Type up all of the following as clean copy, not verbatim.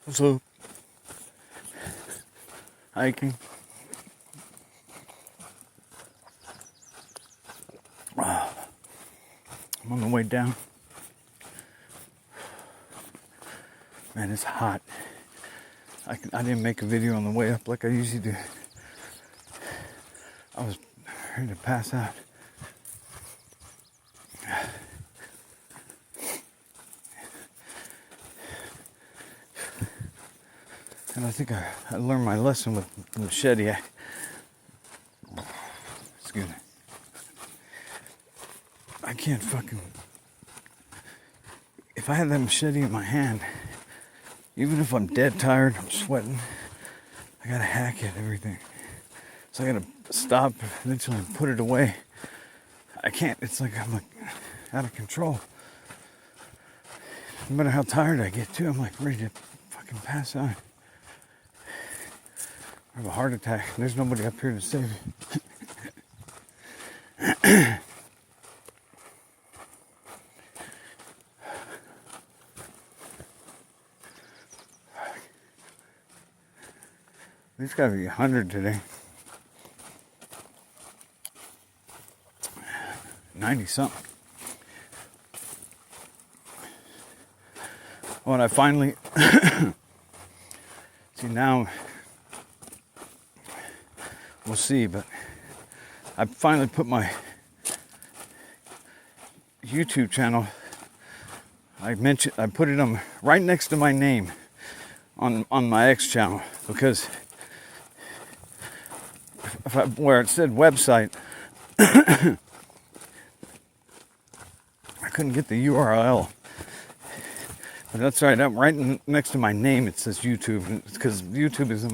What's up? Hiking. I'm on the way down. Man, it's hot. I didn't make a video on the way up like I usually do. I was ready to pass out. And I think I learned my lesson with the machete. Excuse me. I can't fucking... If I had that machete in my hand, even if I'm dead tired, I'm sweating, I gotta hack at everything. So I gotta stop, eventually put it away. I can't, it's like I'm like out of control. No matter how tired I get too, I'm like ready to fucking pass out. I have a heart attack. There's nobody up here to save me. It's gotta be 100 today. 90 something. When I finally see now, we'll see, but I finally put my YouTube channel, I put it on right next to my name on my X channel, because where it said website, I couldn't get the URL. But that's right, I'm right next to my name it says YouTube, because YouTube is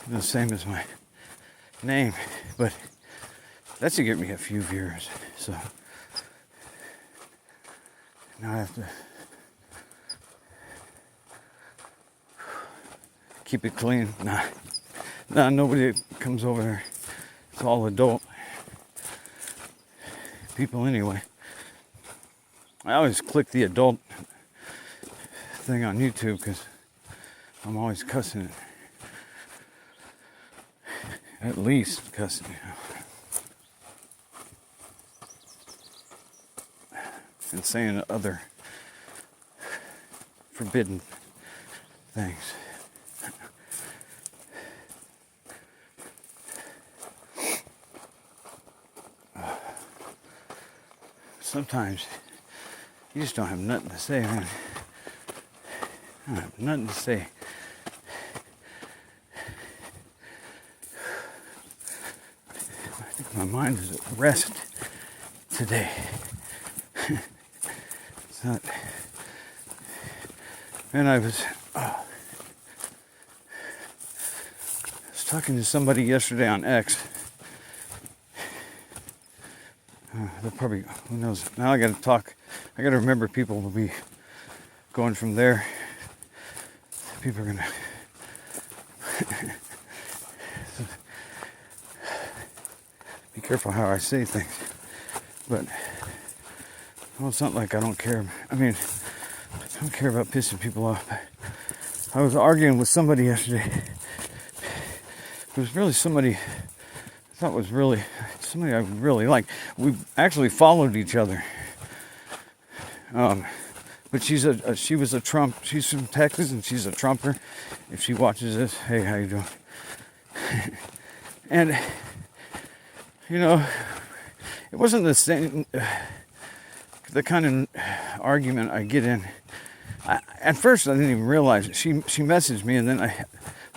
the same as my name, but that should get me a few viewers. So now I have to keep it clean. Nah, nobody comes over there. It's all adult people anyway. I always click the adult thing on YouTube because I'm always cussing it. At least cussing it. And saying other forbidden things. Sometimes you just don't have nothing to say, man. I don't have nothing to say. I think my mind is at rest today. It's not. And I was talking to somebody yesterday on X. They'll probably, who knows? Now I got to remember people will be going from there. People are gonna be careful how I say things. But well, it's not like I don't care. I mean, I don't care about pissing people off. I was arguing with somebody yesterday. It was really somebody I thought was really somebody I really like. We actually followed each other. But she was a Trump. She's from Texas and she's a Trumper. If she watches this, hey, how you doing? And you know, it wasn't the same, the kind of argument I get in. At first, I didn't even realize it. She messaged me, and then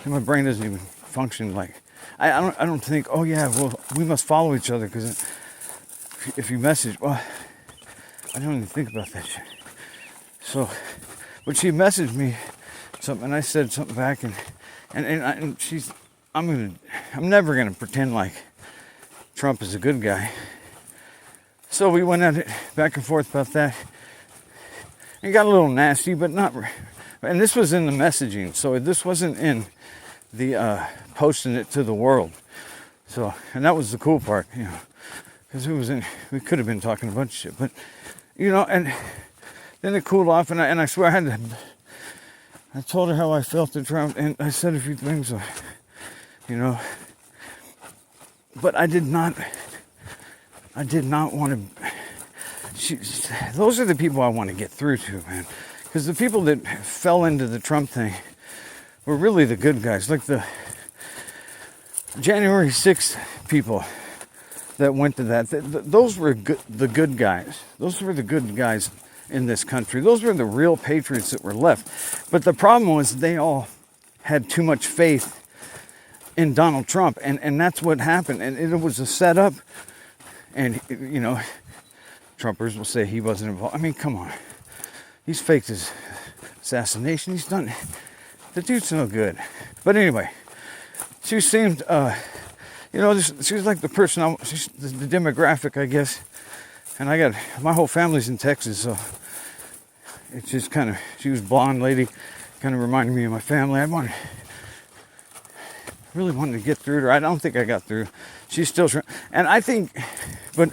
my brain doesn't even function like. I don't think. Oh yeah, well we must follow each other because if you message, well, I don't even think about that shit. So, but she messaged me something, and I said something back, and she's. I'm never gonna pretend like Trump is a good guy. So we went at it back and forth about that. It got a little nasty, but not. And this was in the messaging, so this wasn't in the posting it to the world. So, and that was the cool part, you know, because we could have been talking a bunch of shit, but you know, and then it cooled off, and I swear I had to I told her how I felt at Trump, and I said a few things, you know. But I did not want to. Those are the people I want to get through to, man. Because the people that fell into the Trump thing were really the good guys, like the January 6th people that went to that. Those were the good guys. Those were the good guys in this country. Those were the real patriots that were left. But the problem was they all had too much faith in Donald Trump, and that's what happened. And it was a setup. And, you know, Trumpers will say he wasn't involved. I mean, come on. He's faked his assassination. He's done it. The dude's no good. But anyway, she seemed, you know, she was like the person, she's the demographic, I guess. And I got, my whole family's in Texas, so it's just kind of, she was a blonde lady, kind of reminded me of my family. Really wanted to get through to her. I don't think I got through. She's still trying. And I think, but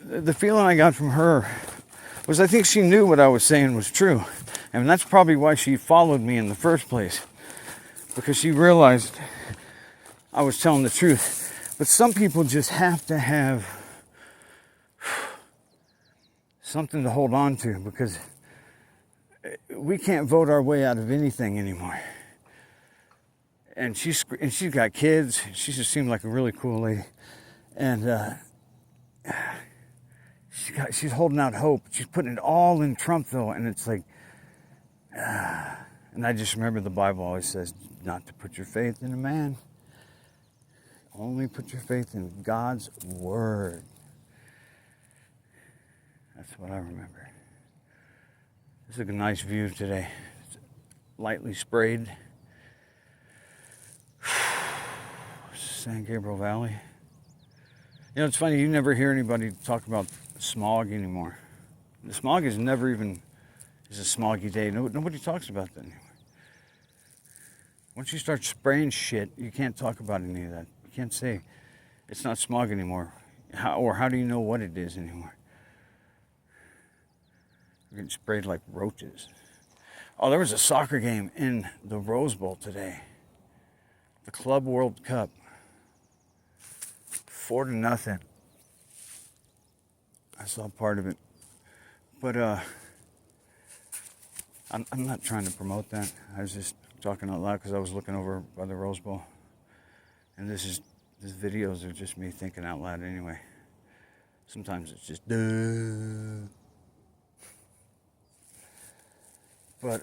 the feeling I got from her was I think she knew what I was saying was true. And that's probably why she followed me in the first place. Because she realized I was telling the truth. But some people just have to have something to hold on to, because we can't vote our way out of anything anymore. And she's got kids. She just seemed like a really cool lady. And she's holding out hope. She's putting it all in Trump, though. And it's like, and I just remember the Bible always says not to put your faith in a man. Only put your faith in God's word. That's what I remember. This is a nice view today. It's lightly sprayed. San Gabriel Valley. You know, it's funny, you never hear anybody talk about smog anymore. The smog is never even, it's a smoggy day. Nobody talks about that anymore. Once you start spraying shit, you can't talk about any of that. You can't say it's not smog anymore. How do you know what it is anymore? We're getting sprayed like roaches. Oh, there was a soccer game in the Rose Bowl today. The Club World Cup. 4-0. I saw part of it. But I'm not trying to promote that. I was just talking out loud because I was looking over by the Rose Bowl. And these videos are just me thinking out loud anyway. Sometimes it's just duh. But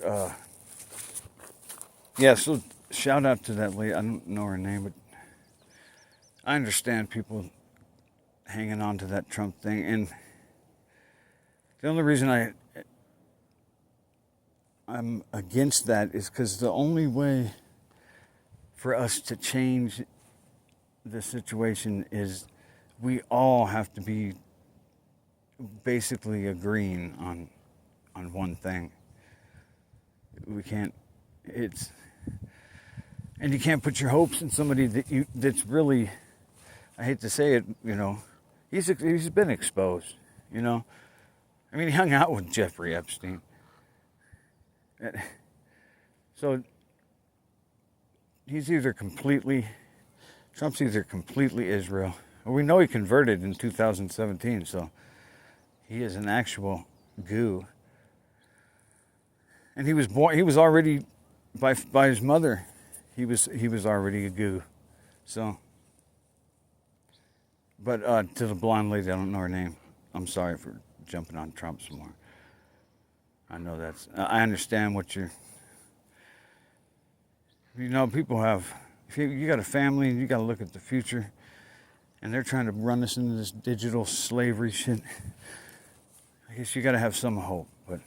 yeah, so shout out to that lady. I don't know her name, but I understand people hanging on to that Trump thing. And the only reason I'm against that is because the only way for us to change the situation is we all have to be basically agreeing on one thing. We can't, and you can't put your hopes in somebody that's really, I hate to say it, you know, he's been exposed, you know. I mean, he hung out with Jeffrey Epstein. So Trump's either completely Israel, or we know he converted in 2017, so he is an actual goo. And he was already, by his mother, he was already a goo. So, but to the blonde lady, I don't know her name. I'm sorry for jumping on Trump some more. I know I understand what you know, people have, if you got a family and you got to look at the future, and they're trying to run us into this digital slavery shit, I guess you got to have some hope. But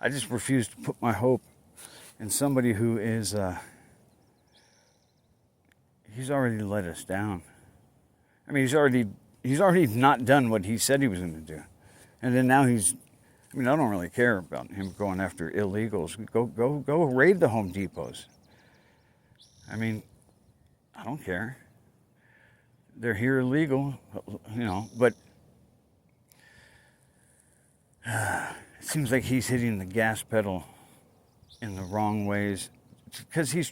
I just refuse to put my hope in somebody who is, he's already let us down. I mean, he's already not done what he said he was going to do. And then now I don't really care about him going after illegals. Go raid the Home Depots. I mean, I don't care. They're here illegal, you know, but it seems like he's hitting the gas pedal in the wrong ways, because he's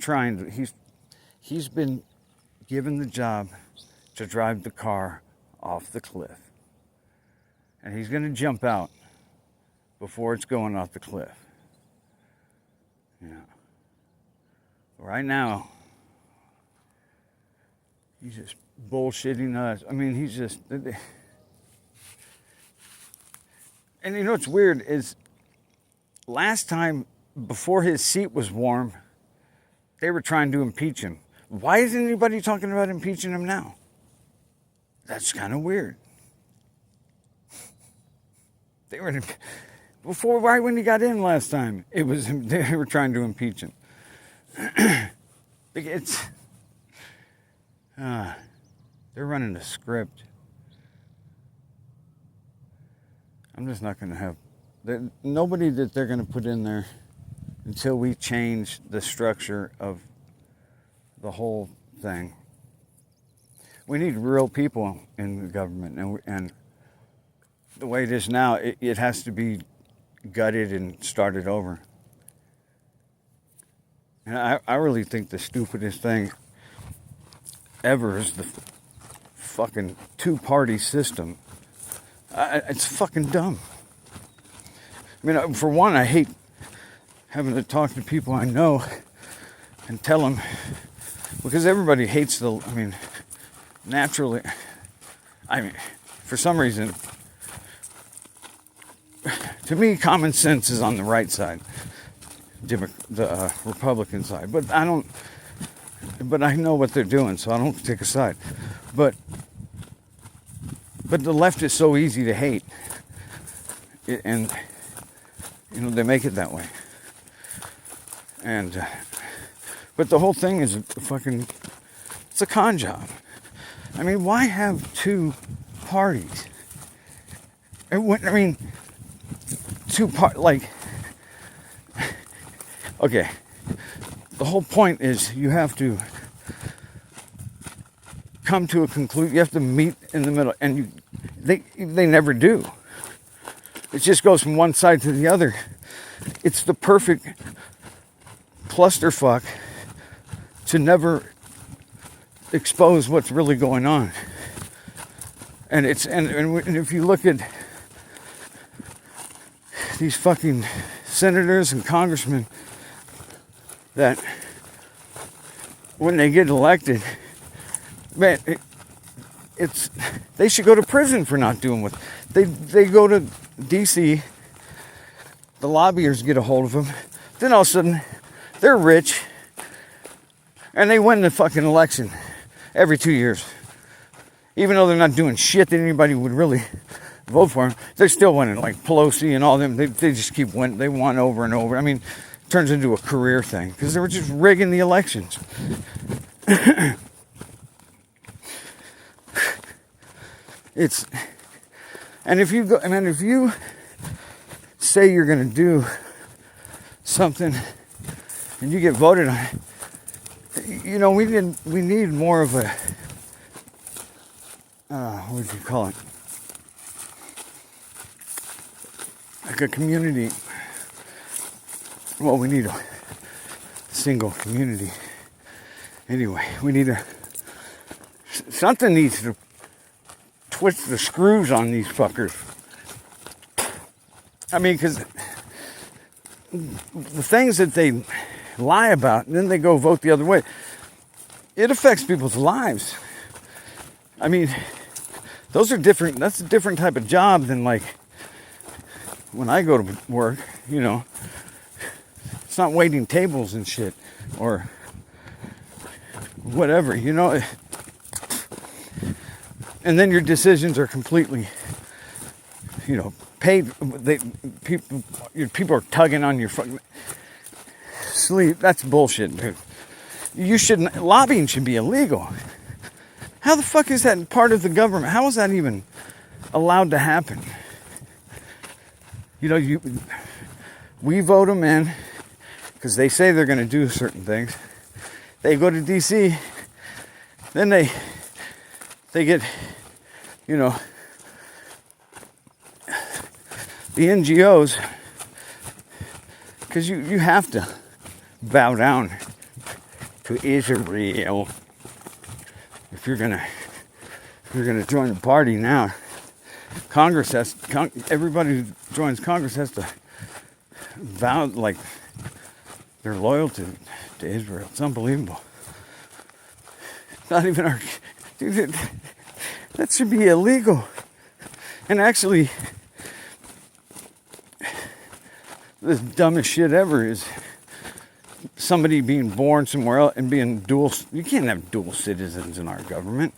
been given the job to drive the car off the cliff. And he's going to jump out before it's going off the cliff. Yeah. Right now, he's just bullshitting us. I mean, he's just... And you know what's weird is last time, before his seat was warm, they were trying to impeach him. Why isn't anybody talking about impeaching him now? That's kind of weird. They were before, right when he got in last time, they were trying to impeach him. It's they're running a script. I'm just not going to have nobody that they're going to put in there until we change the structure of the whole thing. We need real people in the government, and the way it is now, it has to be gutted and started over. And I really think the stupidest thing ever is the fucking two-party system. It's fucking dumb. I mean, for one, I hate having to talk to people I know and tell them, because everybody hates naturally, for some reason, to me, common sense is on the right side, the Republican side. But I know what they're doing, so I don't take a side. But the left is so easy to hate, and they make it that way. And but the whole thing is it's a con job. I mean, why have two parties? Okay, the whole point is you have to come to a conclusion. You have to meet in the middle, and they never do. It just goes from one side to the other. It's the perfect clusterfuck to never expose what's really going on. And if you look at these fucking senators and congressmen that when they get elected, man, they should go to prison for not doing what they go to DC. The lobbyers get a hold of them. Then all of a sudden, they're rich, and they win the fucking election every 2 years. Even though they're not doing shit that anybody would really vote for them, they're still winning. Like Pelosi and all them, they just keep winning. They won over and over. I mean, it turns into a career thing because they were just rigging the elections. If you say you're going to do something and you get voted on, we need more of a, what would you call it? Like a community. Well, we need a single community. Anyway, something needs to twist the screws on these fuckers. I mean, because the things that they lie about and then they go vote the other way, it affects people's lives. I mean, those are different. That's a different type of job than like when I go to work, It's not waiting tables and shit or whatever, And then your decisions are completely, paid. People are tugging on your fucking sleeve. That's bullshit, dude. Lobbying should be illegal. How the fuck is that part of the government? How is that even allowed to happen? We vote them in because they say they're going to do certain things. They go to DC, then they get, the because you have to bow down to Israel if you're gonna join the party now. Everybody who joins Congress has to vow like they're loyal to Israel. It's unbelievable. Not even our dude. That should be illegal. And actually, the dumbest shit ever is somebody being born somewhere else and being dual. You can't have dual citizens in our government.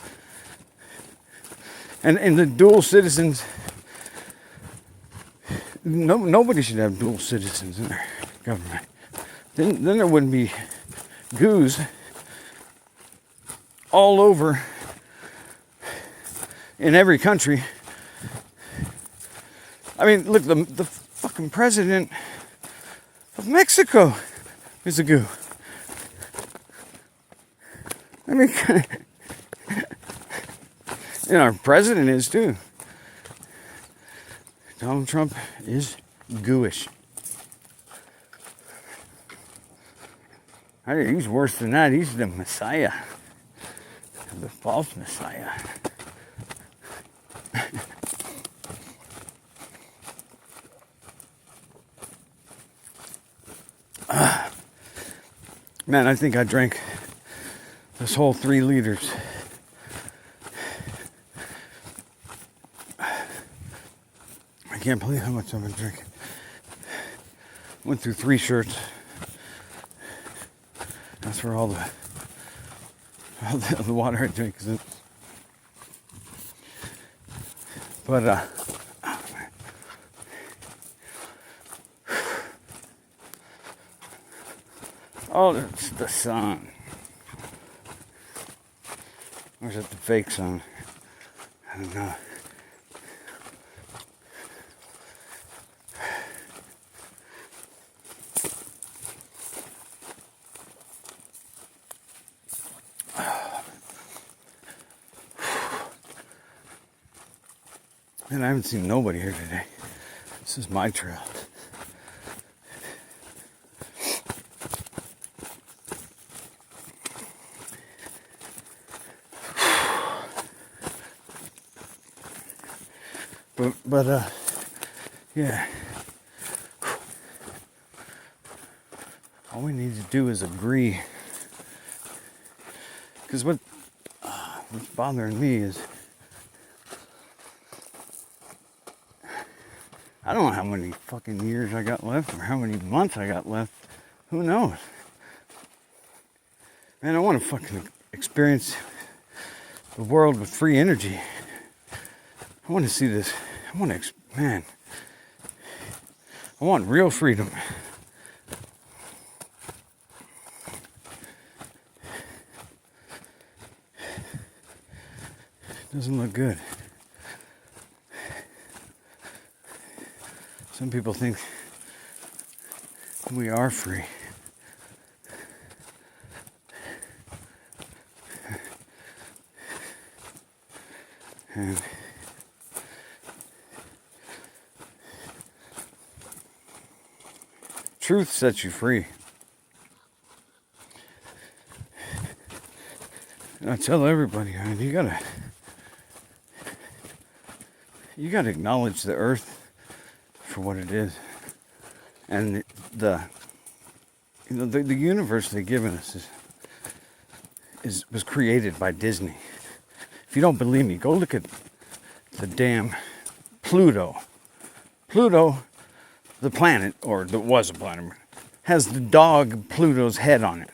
And the dual citizens, nobody should have dual citizens in our government. Then there wouldn't be goos all over in every country. I mean, look, the fucking president of Mexico is a goo. I mean, and our president is too. Donald Trump is gooish. I think he's worse than that. He's the Messiah. The false Messiah. Man, I think I drank this whole 3 liters. I can't believe how much I've been drinking. Went through 3 shirts. That's for all the water I drink. But oh, it's the sun. Or is it the fake sun? I don't know. Man, I haven't seen nobody here today. This is my trail. But yeah. All we need to do is agree. Because what's bothering me is I don't know how many fucking years I got left or how many months I got left. Who knows? Man, I want to fucking experience the world with free energy. I want to see this. I want real freedom. Doesn't look good. Some people think we are free. And truth sets you free. And I tell everybody, I mean, you gotta acknowledge the earth for what it is, and the universe they've given us was created by Disney. If you don't believe me, go look at the damn Pluto. Pluto, the planet, or there was a planet, has the dog Pluto's head on it.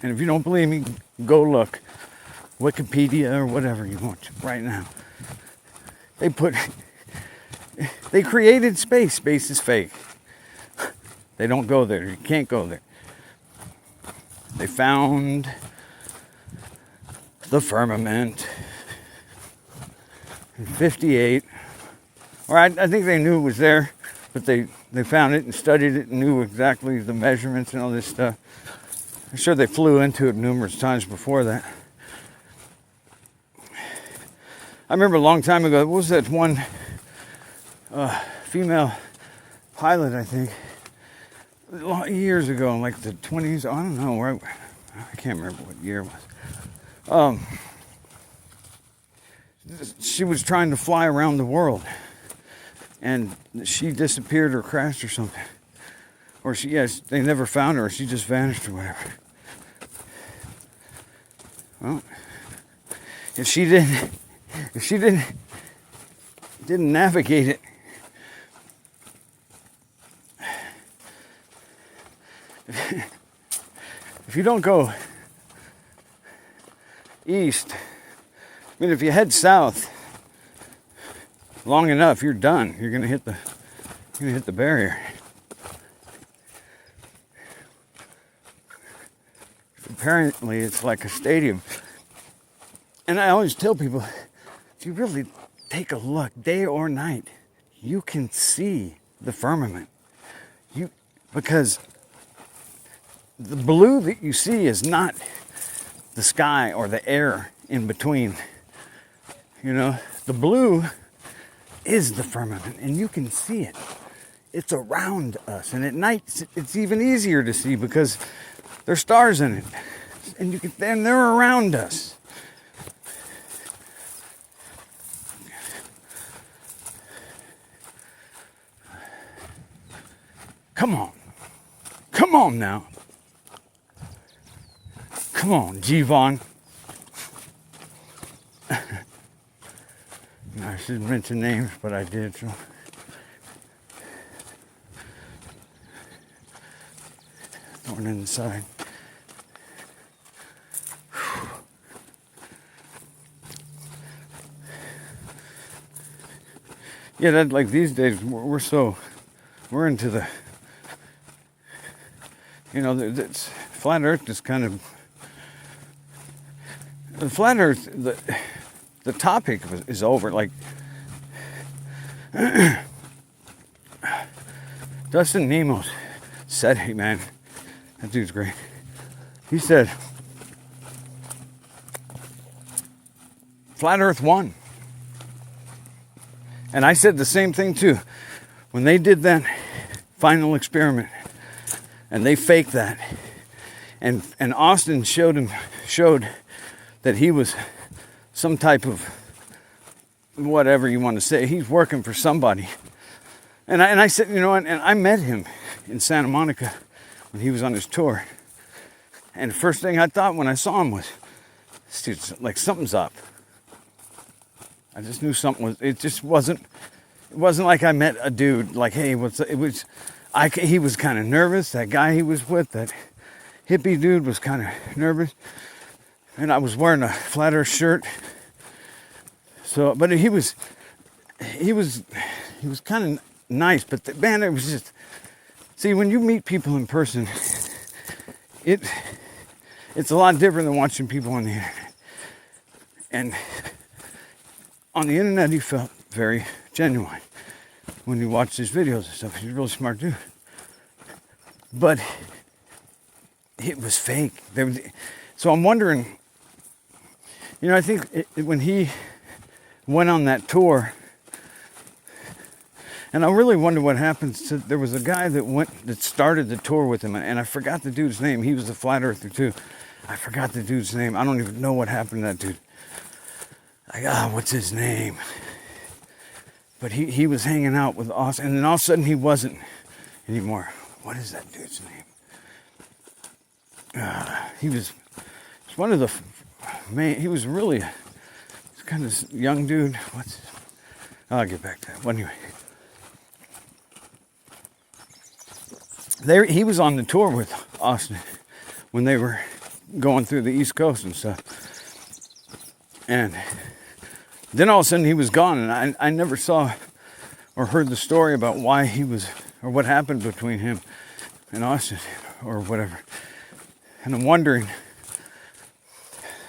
And if you don't believe me, go look. Wikipedia or whatever you want right now. They created space. Space is fake. They don't go there. You can't go there. They found the firmament in 58. Or I think they knew it was there, but they found it and studied it and knew exactly the measurements and all this stuff. I'm sure they flew into it numerous times before that. I remember a long time ago, what was that one female pilot, I think, years ago, in like the 20s. I don't know where. I can't remember what year it was. She was trying to fly around the world, and she disappeared or crashed or something, or they never found her, or she just vanished or whatever. Well, if she didn't navigate it, if you don't go east, I mean, if you head south long enough, you're done. You're gonna hit the barrier. Apparently, it's like a stadium. And I always tell people, if you really take a look, day or night, you can see the firmament. Because the blue that you see is not the sky or the air in between. You know, the blue is the firmament, and you can see it. It's around us, and at night it's even easier to see because there's stars in it, and they're around us. Come on now. Come on, G-Von. I shouldn't mention names, but I did. So. Thorn in the side. Yeah, that like these days we're into the, you know, it's flat Earth is kind of, the flat Earth, the topic is over. Like, Dustin Nemos said, hey man, that dude's great. He said, flat Earth won. And I said the same thing too. When they did that final experiment, and they faked that, and Austin showed that he was some type of whatever you want to say. He's working for somebody. And I said, you know, and I met him in Santa Monica when he was on his tour. And the first thing I thought when I saw him was, this dude's like, something's up. I just knew something was, it wasn't like I met a dude like, hey, he was kind of nervous. That guy he was with, that hippie dude, was kind of nervous. And I was wearing a flat Earth shirt. So, but he was kind of nice, but man, it was just, see, when you meet people in person, it's a lot different than watching people on the internet. And on the internet, he felt very genuine when you watch his videos and stuff. He's a really smart dude. But it was fake. So I'm wondering, you know, I think when he went on that tour, and I really wonder what happens to, there was a guy that started the tour with him, and I forgot the dude's name. He was a flat earther too. I forgot the dude's name. I don't even know what happened to that dude. Like, what's his name? But he was hanging out with Austin, and then all of a sudden he wasn't anymore. What is that dude's name? He was one of the he was really kind of young dude. I'll get back to that. Well, anyway, he was on the tour with Austin when they were going through the East Coast and stuff. And then all of a sudden he was gone, and I never saw or heard the story about why he was, or what happened between him and Austin or whatever. And I'm wondering,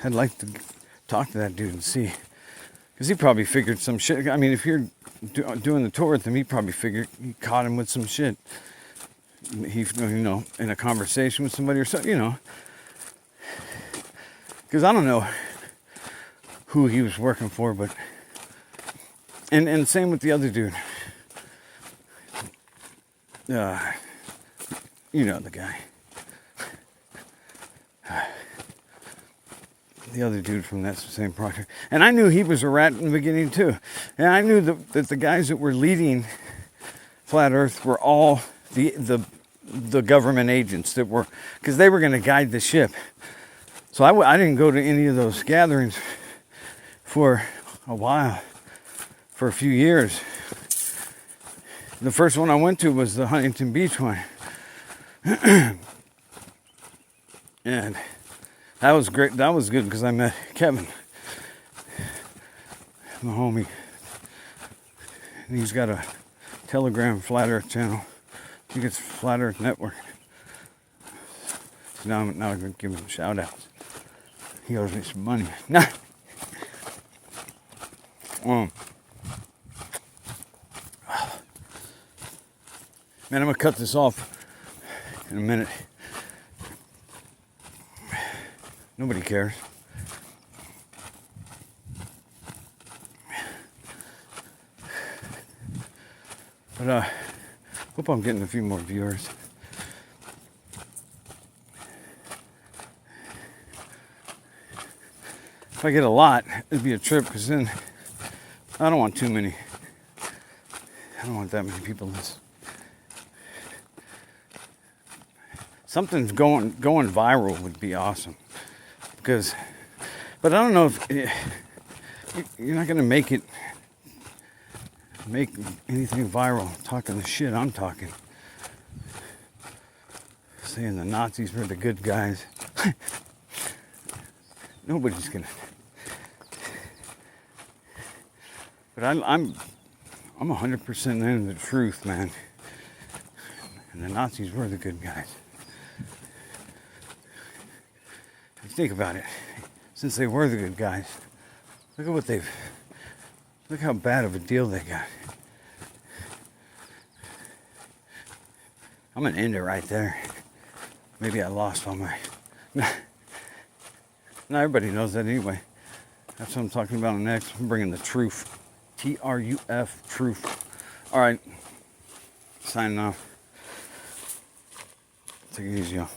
I'd like to talk to that dude and see, because he probably figured some shit. I mean, if you're doing the tour with him, he probably figured he caught him with some shit. He, you know, in a conversation with somebody or something, you know. Because I don't know who he was working for, but and same with the other dude. You know the guy. The other dude from that same project. And I knew he was a rat in the beginning too. And I knew that the guys that were leading Flat Earth were all the government agents that were, because they were going to guide the ship. So I didn't go to any of those gatherings for a while, for a few years. The first one I went to was the Huntington Beach one. And that was great. That was good because I met Kevin, my homie. And he's got a Telegram Flat Earth channel. I think it's Flat Earth Network. So now I'm going to give him shout outs. He owes me some money. Nah. Man, I'm going to cut this off in a minute. Nobody cares. But hope I'm getting a few more viewers. If I get a lot, it'd be a trip, because then I don't want too many. I don't want that many people listening. Something's going viral would be awesome. Because, but I don't know if you're not gonna make anything viral talking the shit I'm talking, saying the Nazis were the good guys. Nobody's gonna. But I'm 100% in the truth, man. And the Nazis were the good guys. If you think about it, since they were the good guys, look how bad of a deal they got. I'm gonna end it right there. Maybe I lost all my. Now everybody knows that anyway. That's what I'm talking about next. I'm bringing the truth. TRUF, truth. All right, signing off. Take it easy, y'all.